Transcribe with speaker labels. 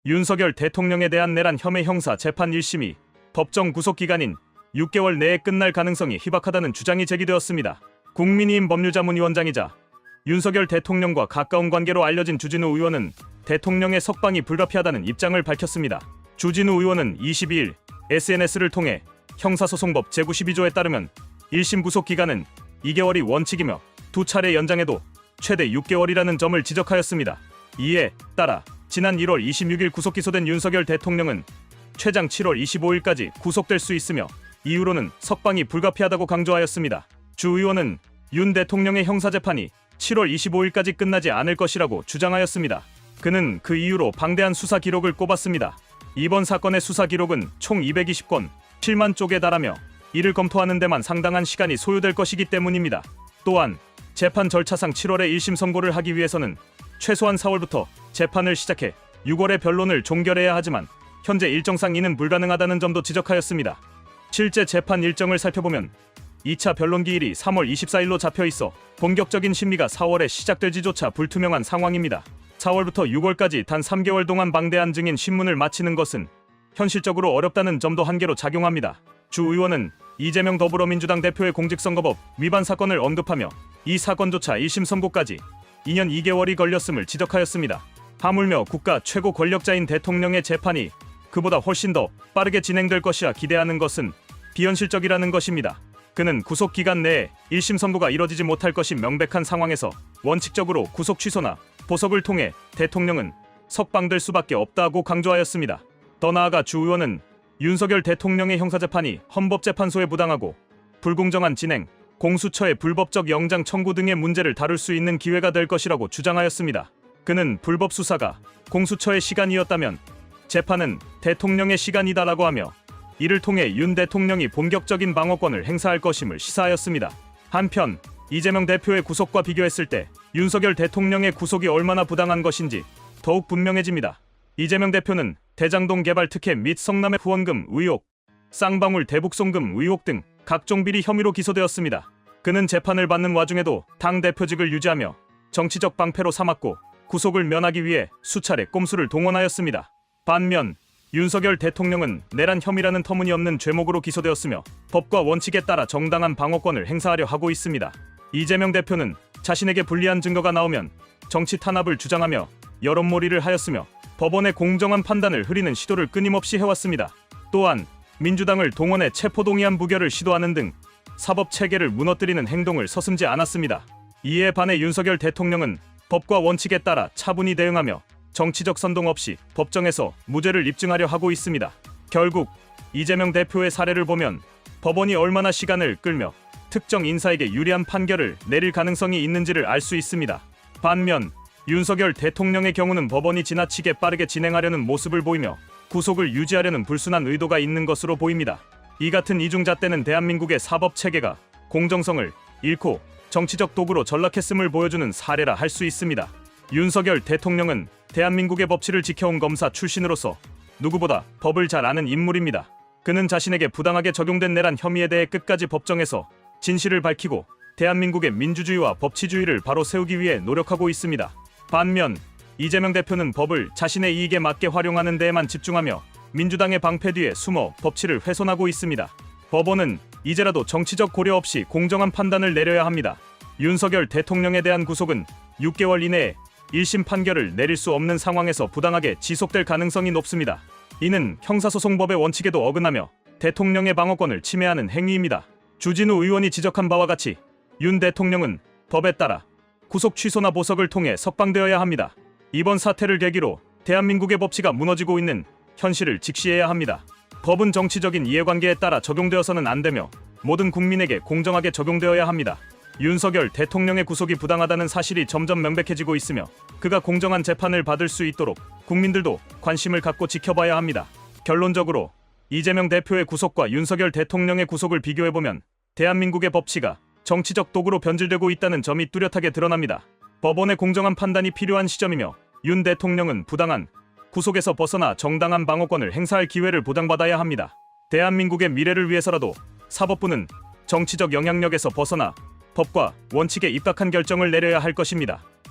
Speaker 1: 윤석열 대통령에 대한 내란 혐의 형사 재판 1심이 법정 구속기간인 6개월 내에 끝날 가능성이 희박하다는 주장이 제기되었습니다. 국민의힘 법률자문위원장이자 윤석열 대통령과 가까운 관계로 알려진 주진우 의원은 대통령의 석방이 불가피하다는 입장을 밝혔습니다. 주진우 의원은 22일 SNS를 통해 형사소송법 제92조에 따르면 1심 구속기간은 2개월이 원칙이며 두 차례 연장해도 최대 6개월이라는 점을 지적하였습니다. 이에 따라 지난 1월 26일 구속 기소된 윤석열 대통령은 최장 7월 25일까지 구속될 수 있으며 이후로는 석방이 불가피하다고 강조하였습니다. 주 의원은 윤 대통령의 형사재판이 7월 25일까지 끝나지 않을 것이라고 주장하였습니다. 그는 그 이후로 방대한 수사 기록을 꼽았습니다. 이번 사건의 수사 기록은 총 220건, 7만 쪽에 달하며 이를 검토하는 데만 상당한 시간이 소요될 것이기 때문입니다. 또한 재판 절차상 7월에 1심 선고를 하기 위해서는 최소한 4월부터 재판을 시작해 6월에 변론을 종결해야 하지만 현재 일정상 이는 불가능하다는 점도 지적하였습니다. 실제 재판 일정을 살펴보면 2차 변론 기일이 3월 24일로 잡혀 있어 본격적인 심리가 4월에 시작될지조차 불투명한 상황입니다. 4월부터 6월까지 단 3개월 동안 방대한 증인 신문을 마치는 것은 현실적으로 어렵다는 점도 한계로 작용합니다. 주 의원은 이재명 더불어민주당 대표의 공직선거법 위반 사건을 언급하며 이 사건조차 1심 선고까지 2년 2개월이 걸렸음을 지적하였습니다. 하물며 국가 최고 권력자인 대통령의 재판이 그보다 훨씬 더 빠르게 진행될 것이라 기대하는 것은 비현실적이라는 것입니다. 그는 구속 기간 내에 1심 선고가 이뤄지지 못할 것이 명백한 상황에서 원칙적으로 구속 취소나 보석을 통해 대통령은 석방될 수밖에 없다고 강조하였습니다. 더 나아가 주 의원은 윤석열 대통령의 형사재판이 헌법재판소에 부당하고 불공정한 진행, 공수처의 불법적 영장 청구 등의 문제를 다룰 수 있는 기회가 될 것이라고 주장하였습니다. 그는 불법 수사가 공수처의 시간이었다면 재판은 대통령의 시간이다라고 하며 이를 통해 윤 대통령이 본격적인 방어권을 행사할 것임을 시사하였습니다. 한편 이재명 대표의 구속과 비교했을 때 윤석열 대통령의 구속이 얼마나 부당한 것인지 더욱 분명해집니다. 이재명 대표는 대장동 개발 특혜 및 성남의 후원금 의혹, 쌍방울 대북송금 의혹 등 각종 비리 혐의로 기소되었습니다. 그는 재판을 받는 와중에도 당대표직을 유지하며 정치적 방패로 삼았고 구속을 면하기 위해 수차례 꼼수를 동원하였습니다. 반면 윤석열 대통령은 내란 혐의라는 터무니없는 죄목으로 기소되었으며 법과 원칙에 따라 정당한 방어권을 행사하려 하고 있습니다. 이재명 대표는 자신에게 불리한 증거가 나오면 정치 탄압을 주장하며 여론몰이를 하였으며 법원의 공정한 판단을 흐리는 시도를 끊임없이 해왔습니다. 또한 민주당을 동원해 체포동의안 부결을 시도하는 등 사법 체계를 무너뜨리는 행동을 서슴지 않았습니다. 이에 반해 윤석열 대통령은 법과 원칙에 따라 차분히 대응하며 정치적 선동 없이 법정에서 무죄를 입증하려 하고 있습니다. 결국 이재명 대표의 사례를 보면 법원이 얼마나 시간을 끌며 특정 인사에게 유리한 판결을 내릴 가능성이 있는지를 알 수 있습니다. 반면 윤석열 대통령의 경우는 법원이 지나치게 빠르게 진행하려는 모습을 보이며 구속을 유지하려는 불순한 의도가 있는 것으로 보입니다. 이 같은 이중잣대는 대한민국의 사법체계가 공정성을 잃고 정치적 도구로 전락했음을 보여주는 사례라 할 수 있습니다. 윤석열 대통령은 대한민국의 법치를 지켜온 검사 출신으로서 누구보다 법을 잘 아는 인물입니다. 그는 자신에게 부당하게 적용된 내란 혐의에 대해 끝까지 법정에서 진실을 밝히고 대한민국의 민주주의와 법치주의를 바로 세우기 위해 노력하고 있습니다. 반면 이재명 대표는 법을 자신의 이익에 맞게 활용하는 데에만 집중하며 민주당의 방패 뒤에 숨어 법치를 훼손하고 있습니다. 법원은 이제라도 정치적 고려 없이 공정한 판단을 내려야 합니다. 윤석열 대통령에 대한 구속은 6개월 이내에 1심 판결을 내릴 수 없는 상황에서 부당하게 지속될 가능성이 높습니다. 이는 형사소송법의 원칙에도 어긋나며 대통령의 방어권을 침해하는 행위입니다. 주진우 의원이 지적한 바와 같이 윤 대통령은 법에 따라 구속 취소나 보석을 통해 석방되어야 합니다. 이번 사태를 계기로 대한민국의 법치가 무너지고 있는 현실을 직시해야 합니다. 법은 정치적인 이해관계에 따라 적용되어서는 안 되며 모든 국민에게 공정하게 적용되어야 합니다. 윤석열 대통령의 구속이 부당하다는 사실이 점점 명백해지고 있으며 그가 공정한 재판을 받을 수 있도록 국민들도 관심을 갖고 지켜봐야 합니다. 결론적으로 이재명 대표의 구속과 윤석열 대통령의 구속을 비교해보면 대한민국의 법치가 정치적 도구로 변질되고 있다는 점이 뚜렷하게 드러납니다. 법원의 공정한 판단이 필요한 시점이며 윤 대통령은 부당한 구속에서 벗어나 정당한 방어권을 행사할 기회를 보장받아야 합니다. 대한민국의 미래를 위해서라도 사법부는 정치적 영향력에서 벗어나 법과 원칙에 입각한 결정을 내려야 할 것입니다.